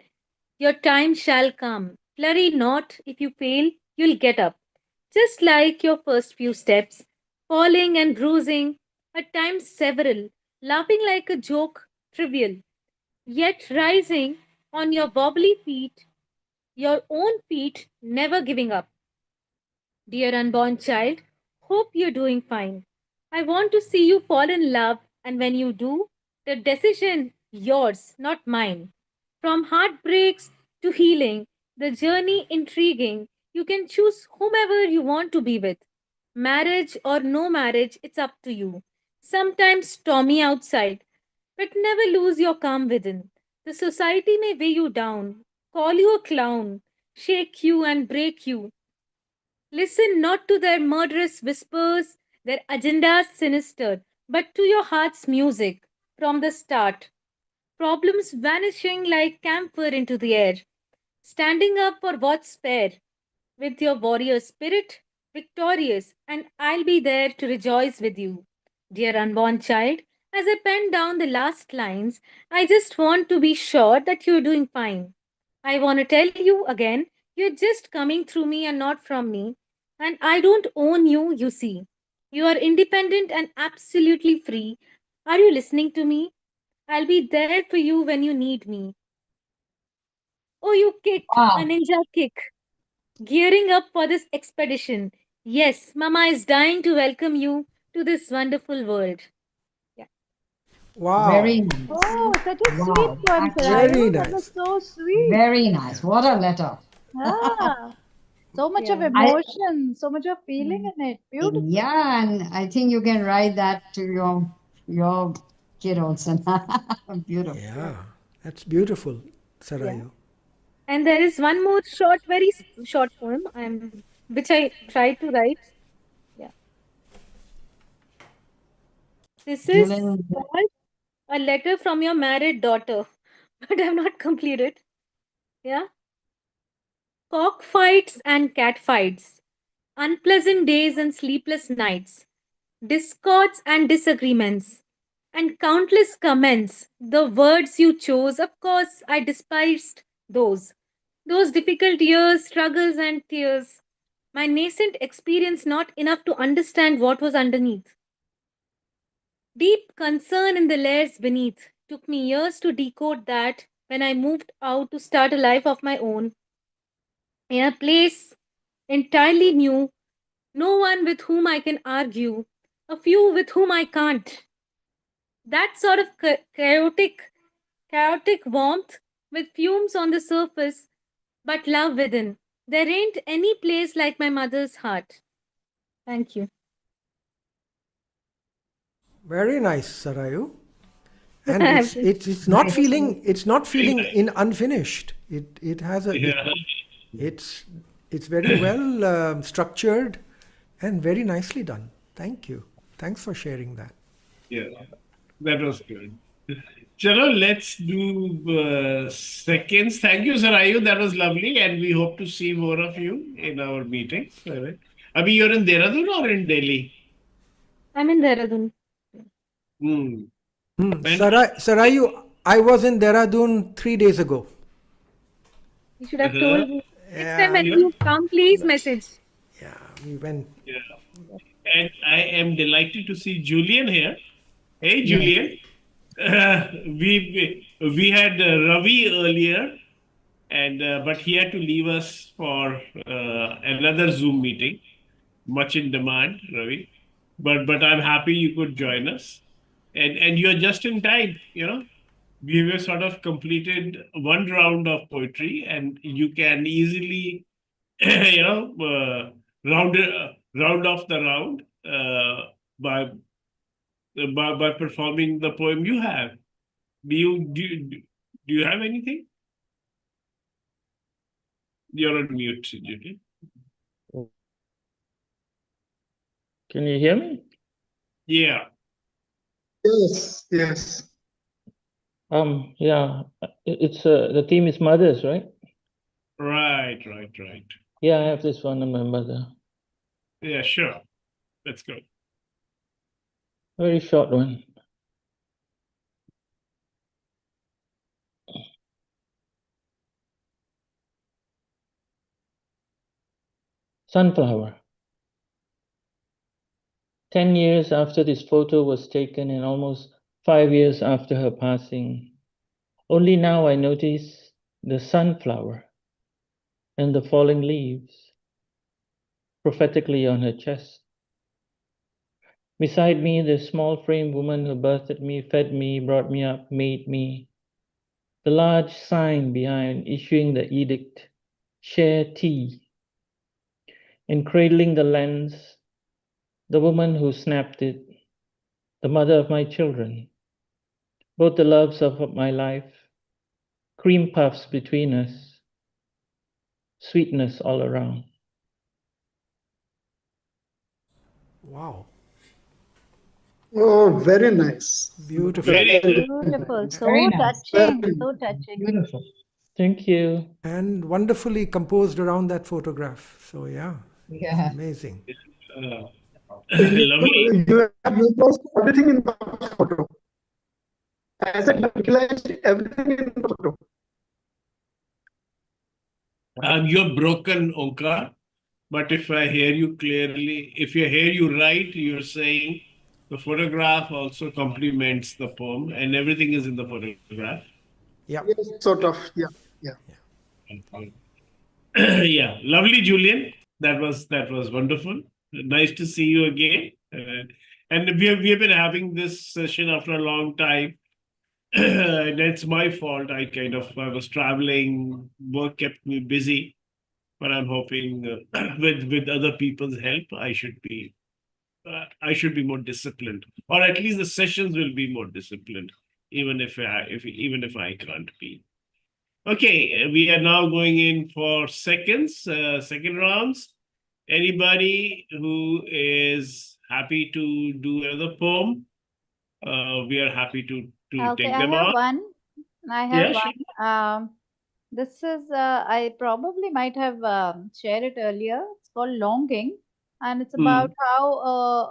your time shall come. Flurry not if you fail, you'll get up. Just like your first few steps, falling and bruising, at times several, laughing like a joke, trivial, yet rising on your wobbly feet, your own feet, never giving up. Dear unborn child, hope you're doing fine. I want to see you fall in love, and when you do, the decision yours, not mine. From heartbreaks to healing, the journey intriguing. You can choose whomever you want to be with. Marriage or no marriage, it's up to you. Sometimes stormy outside, but never lose your calm within. The society may weigh you down, call you a clown, shake you and break you. Listen not to their murderous whispers, their agendas sinister, but to your heart's music from the start. Problems vanishing like camphor into the air, standing up for what's fair, with your warrior spirit, victorious, and I'll be there to rejoice with you. Dear unborn child, As I pen down the last lines, I just want to be sure that you're doing fine. I want to tell you again, you're just coming through me and not from me. And I don't own you, you see. You are independent and absolutely free. Are you listening to me? I'll be there for you when you need me. Oh, you kicked a Wow. ninja kick. Gearing up for this expedition. Yes, Mama is dying to welcome you to this wonderful world. Yeah. Very Wow. nice. Oh, such a sweet Wow. poem, Actually, Very Sarayu. That was nice. so sweet. very nice. What a letter. Ah, so much of Yeah. I emotion, so much of feeling in it. Beautiful. Yeah, and I think you can write that to your kid also. Beautiful. Yeah, that's beautiful, Yeah. Sarayu. And there is one more short, very short poem, which I tried to write. Yeah. This is Julian, called A Letter from Your Married Daughter, but I've not completed. Yeah. Cockfights and catfights, unpleasant days and sleepless nights, discords and disagreements, and countless comments. The words you chose, of course, I despised those. Those difficult years, struggles, and tears. My nascent experience not enough to understand what was underneath. Deep concern in the layers beneath. Took me years to decode that when I moved out to start a life of my own in a place entirely new, no one with whom I can argue, a few with whom I can't. That sort of chaotic warmth with fumes on the surface, but love within. There ain't any place like my mother's heart. Thank you. Very nice, Sarayu. And it's not feeling in unfinished. It has Yeah. it's very well structured and very nicely done. Thank you. Thanks for sharing that. Yeah. That was good. Chalo, let's do seconds. Thank you, Sarayu. That was lovely. And we hope to see more of you in our meetings. All right. Abhi, you're in Dehradun or in Delhi? I'm in Dehradun. Hmm. And Sarayu, I was in Dehradun 3 days ago. You should have told me. Next time Yeah, when you come, please message. yeah, we went. yeah. And I am delighted to see Julian here. Hey, yeah. Julian. We had Ravi earlier, and but he had to leave us for another Zoom meeting. Much in demand, Ravi. But I'm happy you could join us, and you're just in time. You know, we were sort of completed one round of poetry, and you can easily, you know, round off the round by by performing the poem you have. Do you have anything? You're on mute, Julian. Can you hear me? Yeah. Yes, yes. Yeah, it's the theme is mothers, right? Right. Yeah, I have this one on my mother. Yeah, sure. Let's go. Very short one. Sunflower. 10 years after this photo was taken and almost 5 years after her passing, only now I notice the sunflower and the falling leaves prophetically on her chest. Beside me, the small frame woman who birthed me, fed me, brought me up, made me. The large sign behind issuing the edict, share tea. In cradling the lens, the woman who snapped it, the mother of my children, both the loves of my life, cream puffs between us, sweetness all around. Wow, Oh, very nice. beautiful. Very good. Beautiful. So Very nice. touching. Very So touching. Beautiful. Thank you. And wonderfully composed around that photograph. So yeah, Yeah. amazing. Uh, You, lovely. you post everything in the photo. As I visualized everything in the photo. You're broken, Onkar. But if I hear you clearly, if I hear you right, you're saying the photograph also complements the poem and everything is in the photograph. Yeah. Yes, sort of. Yeah, yeah. Yeah, lovely, Julian. That was wonderful. Nice to see you again. And we have been having this session after a long time. And it's my fault. I was traveling, work kept me busy, but I'm hoping with other people's help, I should be more disciplined, or at least the sessions will be more disciplined, even if I can't be. Okay, we are now going in for second rounds. Anybody who is happy to do another poem, we are happy to Okay, take I them have on. one. I have Yeah, sure. one. This is, I probably might have shared it earlier. It's called Longing, and it's about how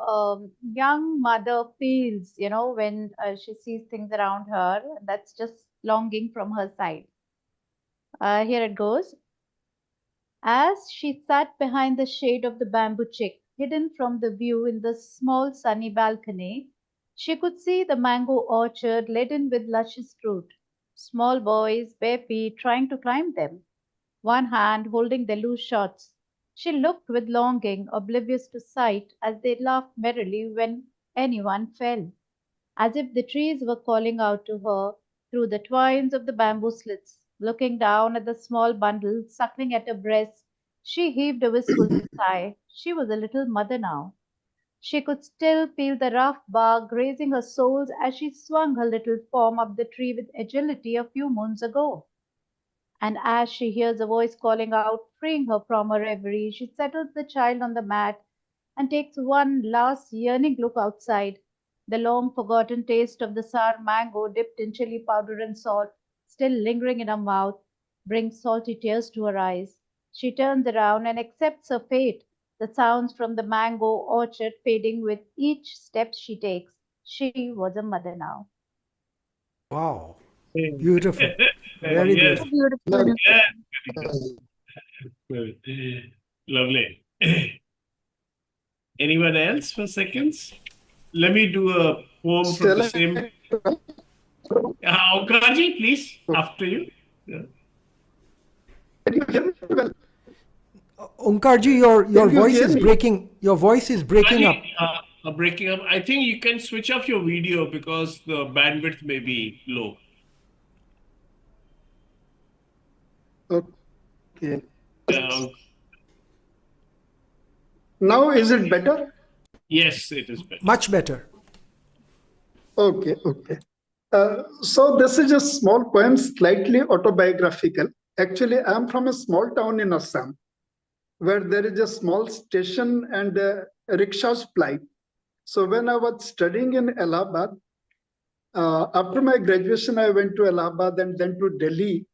a young mother feels, when she sees things around her. That's just longing from her side. Here it goes. As she sat behind the shade of the bamboo chick, hidden from the view in the small sunny balcony, she could see the mango orchard laden with luscious fruit, small boys, bare feet, trying to climb them, one hand holding the loose shots. She looked with longing, oblivious to sight, as they laughed merrily when anyone fell, as if the trees were calling out to her through the twines of the bamboo slits. Looking down at the small bundle suckling at her breast, she heaved a wistful sigh. She was a little mother now. She could still feel the rough bark grazing her soles as she swung her little form up the tree with agility a few moons ago. And as she hears a voice calling out, freeing her from her reverie, she settles the child on the mat and takes one last yearning look outside. The long forgotten taste of the sour mango dipped in chili powder and salt, still lingering in her mouth, brings salty tears to her eyes. She turns around and accepts her fate, the sounds from the mango orchard fading with each step she takes. She was a mother now. Wow. Beautiful. Very Yes, So beautiful. beautiful. yes. Lovely. Anyone else for seconds? Let me do a poem from Shall the I? same. Okarji, please, after you. Yeah. Can you hear me well? Onkarji, your Can you voice hear is me? breaking. Your voice is breaking up. Breaking up. I think you can switch off your video because the bandwidth may be low. Okay. Yeah. Now is it better? Yes, it is better. Much better. Okay, okay. So this is a small poem, slightly autobiographical. Actually, I'm from a small town in Assam, where there is a small station and rickshaws ply. So when I was studying in Allahabad, after my graduation, I went to Allahabad and then to Delhi.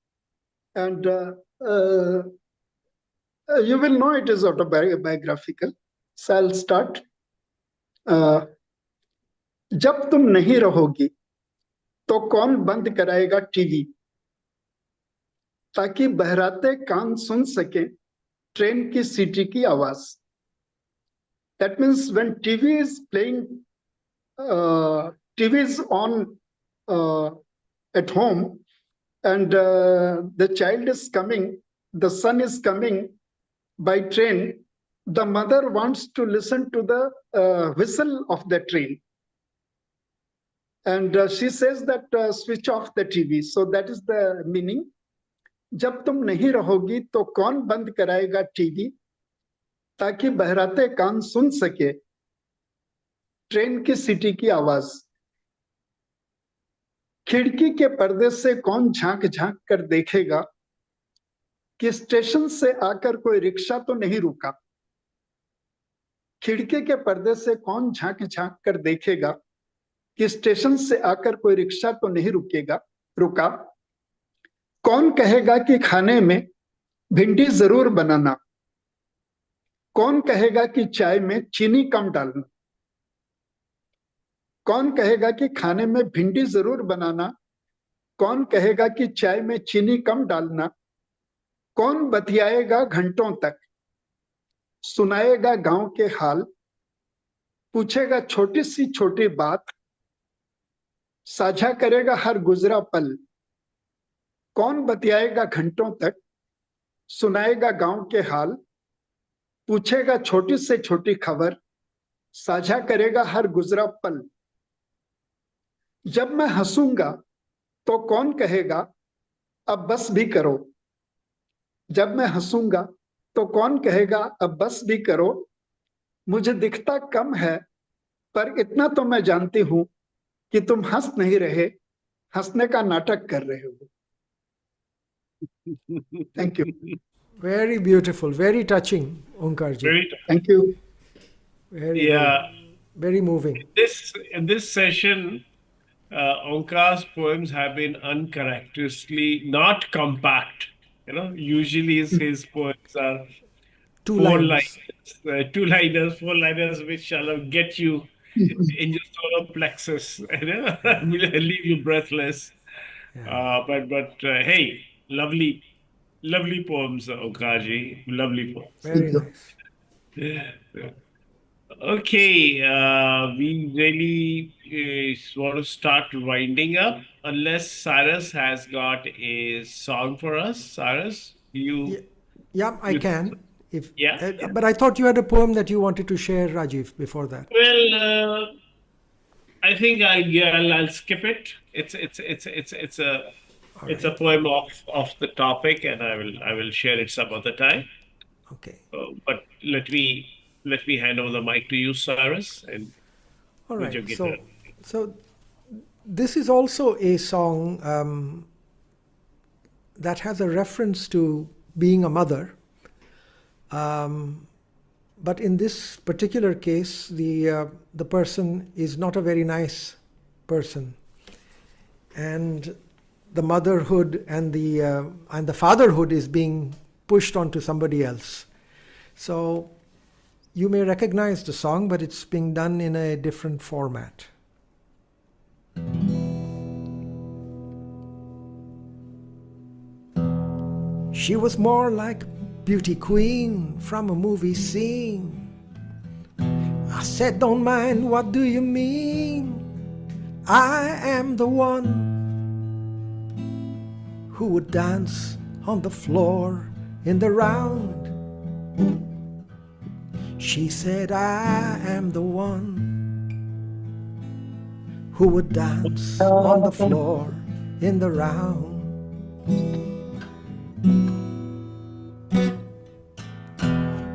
And you will know it is autobiographical. So I'll start. जब तुम नहीं रहोगी तो कौन बंद कराएगा TV, ताकि बहराते कान सुन सके ट्रेन की सीटी की आवाज. That means when TV is playing, TV is on at home, and the child is coming, the son is coming by train, the mother wants to listen to the whistle of the train. And she says that switch off the TV. So that is the meaning. जब तुम नहीं रहोगी तो कौन बंद कराएगा TV, ताकि बहराते कान सुन सके ट्रेन की सीटी की आवाज. खिड़की के पर्दे से कौन झांक झांक कर देखेगा कि स्टेशन से आकर कोई रिक्शा तो नहीं रुका. खिड़की के पर्दे से कौन झांक झांक कर देखेगा कि स्टेशन से आकर कोई रिक्शा तो नहीं रुका. कौन कहेगा कि खाने में भिंडी जरूर बनाना. कौन कहेगा कि चाय में चीनी कम डालना. कौन कहेगा कि खाने में भिंडी जरूर बनाना, कौन कहेगा कि चाय में चीनी कम डालना, कौन बतियाएगा घंटों तक, सुनाएगा गांव के हाल, पूछेगा छोटी सी छोटी बात, साझा करेगा हर गुजरा पल, कौन बतियाएगा घंटों तक, सुनाएगा गांव के हाल, पूछेगा छोटी से छोटी खबर, साझा करेगा हर गुजरा पल। जब मैं हंसूंगा तो कौन कहेगा अब बस भी करो, जब मैं हंसूंगा तो कौन कहेगा अब बस भी करो, मुझे दिखता कम है पर इतना तो मैं जानती हूं कि तुम हंस नहीं रहे, हंसने का नाटक कर रहे हो। Thank you. Very beautiful, very touching, Onkar ji. Very thank you. Very, Yeah. very moving. In this session, Onkar's poems have been uncharacteristically not compact. Usually his poems are Two four-liners, lines. two-liners, four-liners, which shall get you in your solar plexus, will leave you breathless. But hey, lovely poems, Onkarji, lovely poems. Very nice. Okay, we really want to start winding up, unless Cyrus has got a song for us. Cyrus, Yeah, I can. Yeah. But I thought you had a poem that you wanted to share, Rajiv, before that. Well, I think I'll skip it. It's a poem off the topic, and I will share it some other time. Okay. But let me hand over the mic to you, Cyrus, and All with your right. guitar. So this is also a song that has a reference to being a mother. But in this particular case, the person is not a very nice person, and the motherhood and the fatherhood is being pushed onto somebody else. So you may recognize the song, but it's being done in a different format. She was more like a beauty queen from a movie scene. I said, don't mind, what do you mean? I am the one who would dance on the floor in the round. She said, I am the one who would dance on the floor in the round.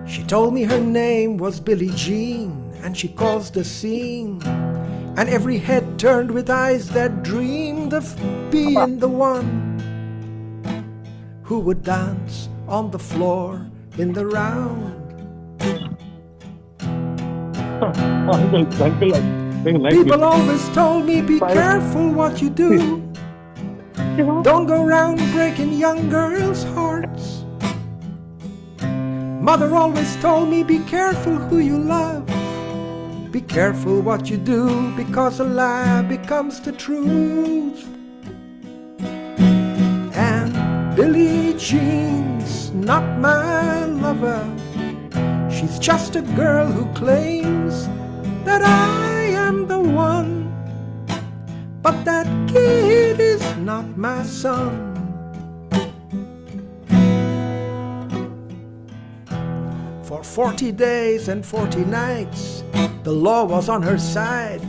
She told me her name was Billie Jean, and she caused a scene, and every head turned with eyes that dreamed of being the one who would dance on the floor in the round. People always told me, be careful what you do. Don't go around breaking young girls' hearts. Mother always told me, be careful who you love. Be careful what you do, because a lie becomes the truth. And Billie Jean's not my lover. She's just a girl who claims that I am the one. But that kid is not my son. For 40 days and 40 nights, the law was on her side.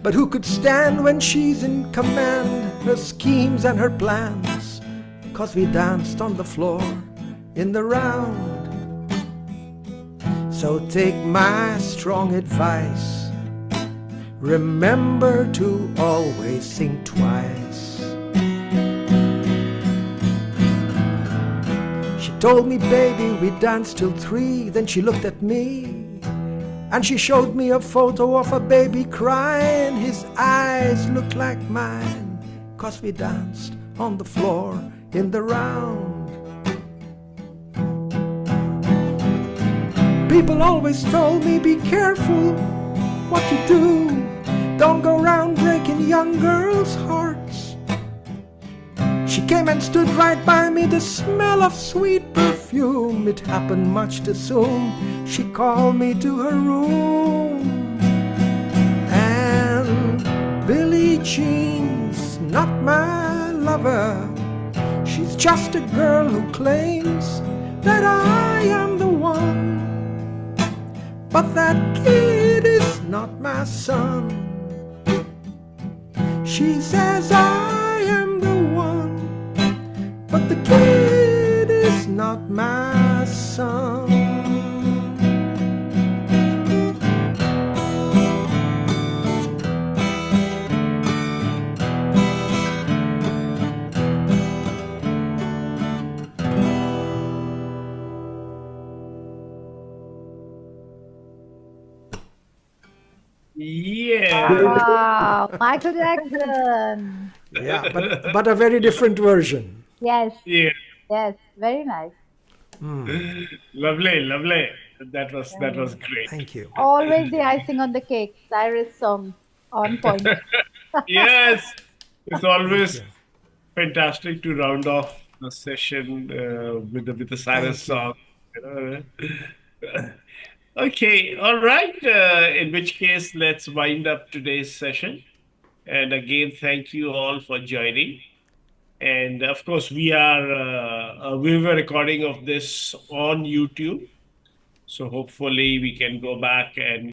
But who could stand when she's in command, her schemes and her plans? 'Cause we danced on the floor in the round. So take my strong advice. Remember to always think twice. She told me, baby, we danced till 3. Then she looked at me and she showed me a photo of a baby crying. His eyes looked like mine, 'cause we danced on the floor in the round. People always told me, be careful what you do. Don't go round breaking young girls' hearts. She came and stood right by me, the smell of sweet perfume. It happened much too soon. She called me to her room. And Billie Jean's not my lover. She's just a girl who claims that I am the one. But that kid is not my son. She says I am the one, but the kid is not my son. Yeah. Wow, Michael Jackson. Yeah, but a very different version. Yes, Yeah. yes, very nice. Lovely, lovely. That was great. Thank you. Always the icing on the cake. Cyrus song on point. Yes, it's always you. fantastic to round off the session with the Cyrus Thank you. song. Okay, all right. In which case, let's wind up today's session. And again, thank you all for joining. And of course, we were recording of this on YouTube. So hopefully we can go back and